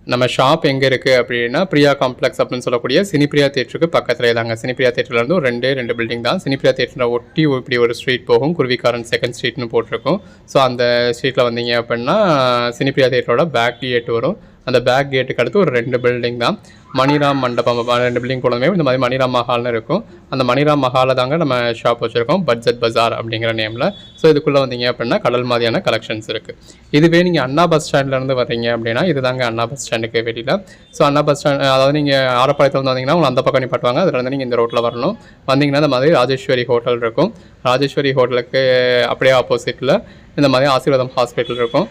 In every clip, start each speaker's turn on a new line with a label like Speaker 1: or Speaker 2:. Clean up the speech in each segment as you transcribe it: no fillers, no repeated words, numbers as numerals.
Speaker 1: நம்ம ஷாப் எங்கே இருக்குது அப்படின்னா பிரியா காம்ப்ளெக்ஸ் அப்படின்னு சொல்லக்கூடிய சினிப்ரியா தேட்டருக்கு பக்கத்தில் தாங்க. சினிப்ரியா தேட்டர்லேருந்து ஒரு ரெண்டு பில்டிங் தான். சினிப்ரியா தேட்டரை ஒட்டி இப்படி ஒரு ஸ்ட்ரீட் போகும், குருவிக்காரன் செகண்ட் ஸ்ட்ரீட்னு போட்டிருக்கும். ஸோ அந்த ஸ்ட்ரீட்டில் வந்தீங்க அப்படின்னா சினிப்ரியா தேட்டரோட பேக் கேட் வரும். அந்த பேக் கேட்டுக்கு அடுத்து ஒரு 2 பில்டிங் தான். மணிராம் மண்டபம் 2 பில்டிங் போனதுமே இந்த மாதிரி மணிராம் மஹால்னு இருக்கும். அந்த மணிராம் மஹாலில் தாங்க நம்ம ஷாப் வச்சுருக்கோம், பட்ஜெட் பஜார் அப்படிங்கிற நேமில். ஸோ இதுக்குள்ளே வந்தீங்க அப்படின்னா கடல் மாதிரியான கலெக்ஷன்ஸ் இருக்குது. இதுவே நீங்கள் அண்ணா பஸ் ஸ்டாண்ட்லேருந்து வர்றீங்க அப்படின்னா இது தாங்க அண்ணா பஸ் ஸ்டாண்டுக்கு வெளியில். ஸோ அண்ணா பஸ் ஸ்டாண்ட், அதாவது நீங்கள் ஆரப்பாளையத்தில் வந்து வந்தீங்கன்னா உங்களை அந்த பக்கம் நிப்பாட்டுவாங்க. அதில் வந்து நீங்கள் இந்த ரோட்டில் வரணும். வந்தீங்கன்னா இந்த மாதிரி ராஜேஸ்வரி ஹோட்டல் இருக்கும். ராஜேஸ்வரி ஹோட்டலுக்கு அப்படியே ஆப்போசிட்டில் இந்த மாதிரி ஆசீர்வாதம் ஹாஸ்பிட்டல் இருக்கும்.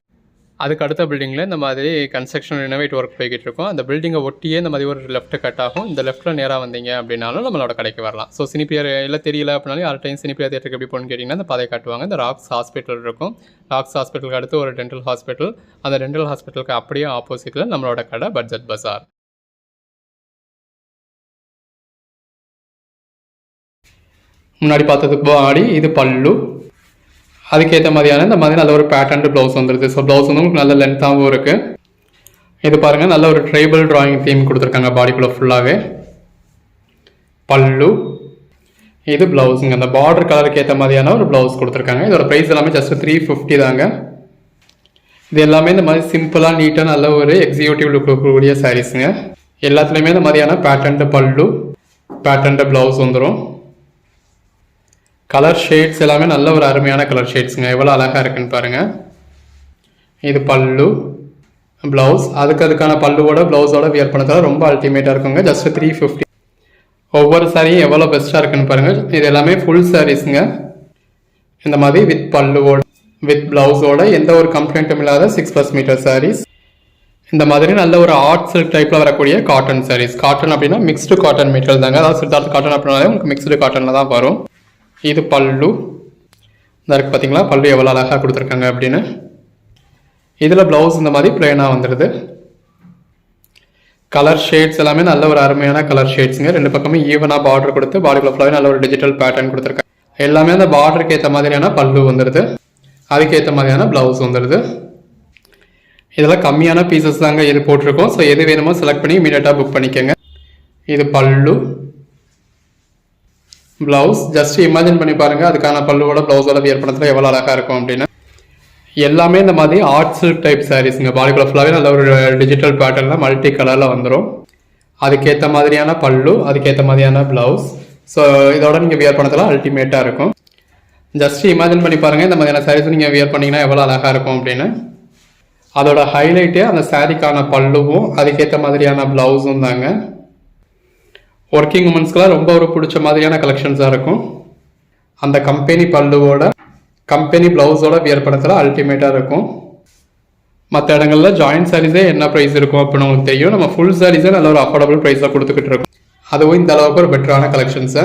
Speaker 1: அதுக்கு அடுத்த பில்டிங்கில் இந்த மாதிரி கன்ஸ்ட்ரக்ஷன் ரினோவேட் ஒர்க் போய்கிட்டு இருக்கும். அந்த பில்டிங்கை ஒட்டியே இந்த மாதிரி ஒரு லெஃப்ட் கட் ஆகும். இந்த லெஃப்ட்டில் நேராக வந்தீங்க அப்படின்னாலும் நம்மளோட கடைக்கு வரலாம். ஸோ சினிப்பியா எல்லாம் தெரியல அப்படின்னாலும் யார் டைம் சினிப்பியா தேட்டருக்கு எப்படி போகணுன்னு கேட்டிங்கன்னா இந்த பாதையை காட்டுவாங்க. இந்த ராக்ஸ் ஹாஸ்பிட்டல் இருக்கும். ராக்ஸ் ஹாஸ்பிட்டலுக்கு அடுத்து ஒரு டென்டல் ஹாஸ்பிட்டல். அந்த டென்டல் ஹாஸ்பிட்டலுக்கு அப்படியே ஆப்போசிட்டில் நம்மளோட கடை பட்ஜெட் பஜார். முன்னாடி பார்த்ததுக்கு பாடி, இது பல்லு. அதுக்கேற்ற மாதிரியான இந்த மாதிரி நல்ல ஒரு பேட்டர்ன் ப்ளவுஸ் வந்துடுது. ஸோ ப்ளவுஸ் வந்து உங்களுக்கு நல்ல லென்த்தாகவும் இருக்குது. இது பாருங்கள், நல்ல ஒரு ட்ரைபல் ட்ராயிங் தீம் கொடுத்துருக்காங்க பாடிக்குள்ளே ஃபுல்லாகவே. பல்லு, இது ப்ளவுஸுங்க. அந்த பார்டர் கலருக்கு ஏற்ற மாதிரியான ஒரு ப்ளவுஸ் கொடுத்துருக்காங்க. இதோட ப்ரைஸ் எல்லாமே ஜஸ்ட் 350 தாங்க. இது எல்லாமே இந்த மாதிரி சிம்பிளாக நீட்டாக நல்ல ஒரு எக்ஸிக்யூட்டிவ் லுக் கொடுக்கக்கூடிய சாரீஸுங்க. எல்லாத்துலேயுமே இந்த மாதிரியான பேட்டர்ன் பல்லு, பேட்டர்ன் ப்ளவுஸ் வந்துடும். கலர் ஷேட்ஸ் எல்லாமே நல்ல ஒரு அருமையான கலர் ஷேட்ஸுங்க. எவ்வளோ அழகாக இருக்குன்னு பாருங்கள். இது பல்லு, ப்ளவுஸ். அதுக்கான பல்லுவோட ப்ளவுஸோட வியர் பண்ணதால ரொம்ப அல்டிமேட்டாக இருக்குங்க. ஜஸ்ட் 350. ஒவ்வொரு சாரியும் எவ்வளோ பெஸ்ட்டாக இருக்குன்னு பாருங்கள். இது எல்லாமே ஃபுல் சாரீஸுங்க. இந்த மாதிரி வித் பல்லுவோட வித் ப்ளவுஸோட எந்த ஒரு கம்ப்ளைண்ட்டும் இல்லாத 6+ மீட்டர் சாரீஸ். இந்த மாதிரி நல்ல ஒரு ஆர்ட் சில்க் டைப்பில் வரக்கூடிய காட்டன் சாரீஸ். காட்டன் அப்படின்னா மிக்ஸ்டு காட்டன் மெட்டீரியல் தாங்க. அதாவது சித்தார்த் காட்டன் அப்படின்னாலே உங்களுக்கு மிக்ஸ்டு காட்டனில் தான் வரும். இது பல்லு. இந்த இருக்குது பார்த்தீங்களா, பல்லு எவ்வளோ அழகாக கொடுத்துருக்காங்க அப்படின்னு. இதில் ப்ளவுஸ் இந்த மாதிரி பிளெயினாக வந்துடுது. கலர் ஷேட்ஸ் எல்லாமே நல்ல ஒரு அருமையான கலர் ஷேட்ஸுங்க. 2 பக்கமும் ஈவனாக பார்டர் கொடுத்து பாடிக்குள்ள ஃபுல்லாகவே நல்ல ஒரு டிஜிட்டல் பேட்டர்ன் கொடுத்துருக்காங்க. எல்லாமே அந்த பார்டருக்கு ஏற்ற மாதிரியான பல்லு வந்துடுது. அதுக்கேற்ற மாதிரியான ப்ளவுஸ் வந்துடுது. இதெல்லாம் கம்மியான பீசஸ் தாங்க இது போட்டிருக்கோம். ஸோ எது வேணுமோ செலக்ட் பண்ணி இமீடியட்டாக புக் பண்ணிக்கோங்க. இது பல்லு, ப்ளவுஸ். ஜஸ்ட் இமேஜின் பண்ணி பாருங்கள், அதுக்கான பல்லுவோட ப்ளவுஸோட வியர் பண்ணத்தில் எவ்வளோ அழகாக இருக்கும் அப்படின்னு. எல்லாமே இந்த மாதிரி ஆர்ட் சில்க் டைப் சாரீஸுங்க. பாடிக்குள்ள ஃபுல்லாகவே நல்ல ஒரு டிஜிட்டல் பேட்டர்னில் மல்டி கலரில் வந்துடும். அதுக்கேற்ற மாதிரியான பல்லு, அதுக்கேற்ற மாதிரியான ப்ளவுஸ். ஸோ இதோட நீங்கள் வியர் பண்ணத்தில் அல்டிமேட்டாக இருக்கும். ஜஸ்ட் இமேஜின் பண்ணி பாருங்கள், இந்த மாதிரியான சாரீஸ் நீங்கள் வியர் பண்ணிங்கன்னா எவ்வளோ அழகாக இருக்கும் அப்படின்னு. அதோட ஹைலைட்டே அந்த சாரீக்கான பல்லுவும் அதுக்கேற்ற மாதிரியான ப்ளவுஸும் தாங்க. ஒர்க்கிங் உமன்ஸ்க்குலாம் ரொம்ப ஒரு பிடிச்ச மாதிரியான கலெக்ஷன்ஸாக இருக்கும். அந்த கம்பெனி பல்லுவோட கம்பெனி ப்ளவுஸோட வியர் பண்ணத்தில் அல்டிமேட்டாக இருக்கும். மற்ற இடங்களில் ஜாயின்ட் சாரீஸே என்ன ப்ரைஸ் இருக்கும் அப்படின்னு உங்களுக்கு தெரியும். நம்ம ஃபுல் சாரீஸே நல்ல ஒரு அஃபோர்டபுள் ப்ரைஸாக கொடுத்துக்கிட்டு இருக்கோம். அதுவும் இந்த அளவுக்கு ஒரு பெட்டரான கலெக்ஷன்ஸை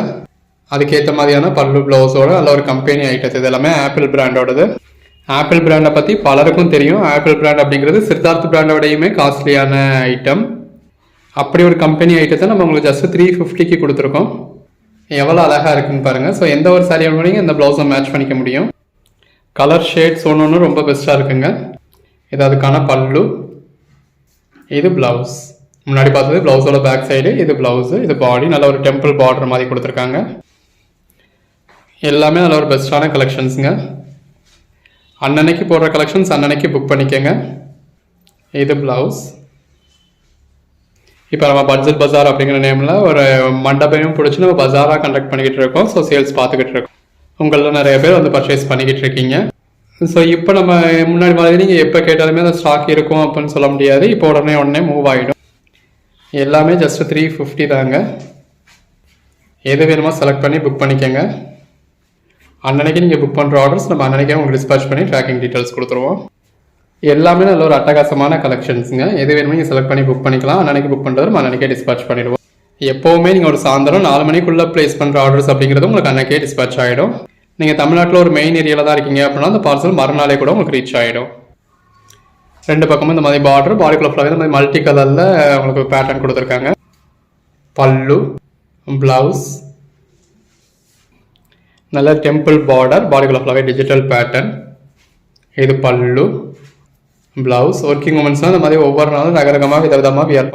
Speaker 1: அதுக்கேற்ற மாதிரியான பல்லு ப்ளவுஸோட நல்ல ஒரு கம்பெனி ஐட்டம்ஸ். இது எல்லாமே ஆப்பிள் பிராண்டோடது. ஆப்பிள் பிராண்டை பற்றி பலருக்கும் தெரியும். ஆப்பிள் பிராண்ட் அப்படிங்கிறது சித்தார்த் பிராண்டோடையுமே காஸ்ட்லியான ஐட்டம். அப்படி ஒரு கம்பெனி ஐட்டத்தை நம்ம உங்களுக்கு ஜஸ்ட் 350க்கு கொடுத்துருக்கோம். எவ்வளோ அழகாக இருக்குன்னு பாருங்கள். ஸோ எந்த ஒரு சாரியோட நீங்கள் இந்த ப்ளவுஸை மேட்ச் பண்ணிக்க முடியும். கலர் ஷேட்ஸ் ஒன்று ரொம்ப பெஸ்ட்டாக இருக்குங்க. இது அதுக்கான பல்லு, இது ப்ளவுஸ். முன்னாடி பார்த்தது ப்ளவுஸோட பேக் சைடு, இது ப்ளவுஸு, இது பாடி. நல்ல ஒரு டெம்பிள் பார்டர் மாதிரி கொடுத்துருக்காங்க. எல்லாமே நல்ல ஒரு பெஸ்ட்டான கலெக்ஷன்ஸுங்க. அன்னன்னைக்கு போடுற கலெக்ஷன்ஸ் அன்னன்னைக்கு புக் பண்ணிக்கோங்க. இது ப்ளவுஸ். இப்போ நம்ம பட்ஜெட் பஜார் அப்படிங்கிற நேமில் ஒரு மண்டபையும் பிடிச்சி நம்ம பஜாராக கண்டக்ட் பண்ணிக்கிட்டு இருக்கோம். ஸோ சேல்ஸ் பார்த்துக்கிட்டு இருக்கோம். உங்களில் நிறைய பேர் வந்து பர்ச்சேஸ் பண்ணிக்கிட்டு இருக்கீங்க. ஸோ இப்போ நம்ம முன்னாடி மாதிரி நீங்கள் எப்போ கேட்டாலுமே அந்த ஸ்டாக் இருக்கும் அப்படின்னு சொல்ல முடியாது. இப்போ உடனே மூவ் ஆகிடும். எல்லாமே ஜஸ்ட் 350 தாங்க. எது வேணுமோ செலக்ட் பண்ணி புக் பண்ணிக்கோங்க. அன்னன்னைக்கு நீங்கள் புக் பண்ணுற ஆர்டர்ஸ் நம்ம அன்னன்னைக்கே உங்களுக்கு டிஸ்பேச் பண்ணி ட்ராக்கிங் டீட்டெயில்ஸ் கொடுத்துருவோம். எல்லாமே நல்ல ஒரு அட்டகாசமான கலெக்ஷன்ஸுங்க. எது வேணுமோ நீங்கள் செலக்ட் பண்ணி புக் பண்ணிக்கலாம். அன்னன்னைக்கு புக் பண்ணுறது அன்னன்னைக்கே டிஸ்பேச் பண்ணிடுவோம். எப்போவுமே நீங்கள் ஒரு சாயந்தரம் 4 மணிக்குள்ளே ப்ளேஸ் பண்ணுற ஆர்டர்ஸ் அப்படிங்கிறது உங்களுக்கு அன்னைக்கே டிஸ்பேச் ஆகிடும். நீங்கள் தமிழ்நாட்டில் ஒரு மெயின் ஏரியாவில் தான் இருக்கீங்க அப்படின்னா அந்த பார்சல் மறுநாளே கூட உங்களுக்கு ரீச் ஆகிடும். 2 பக்கமும் இந்த மாதிரி பார்டர், பாடிக்குள்ள ஃபுல்லாகவே இந்த மாதிரி மல்டி கலரில் உங்களுக்கு பேட்டர்ன் கொடுத்துருக்காங்க. பல்லு, ப்ளவுஸ், நல்ல டெம்பிள் பார்டர், பாடிக்குள்ள ஃபுல்லாகவே டிஜிட்டல் பேட்டர்ன். இது பல்லு, ப்ளவுஸ் ஒர்க்கிங் உமன்ஸ்னால் இந்த மாதிரி ஒவ்வொரு நாளும் ரகரகமாக விதவிதமாக வியர்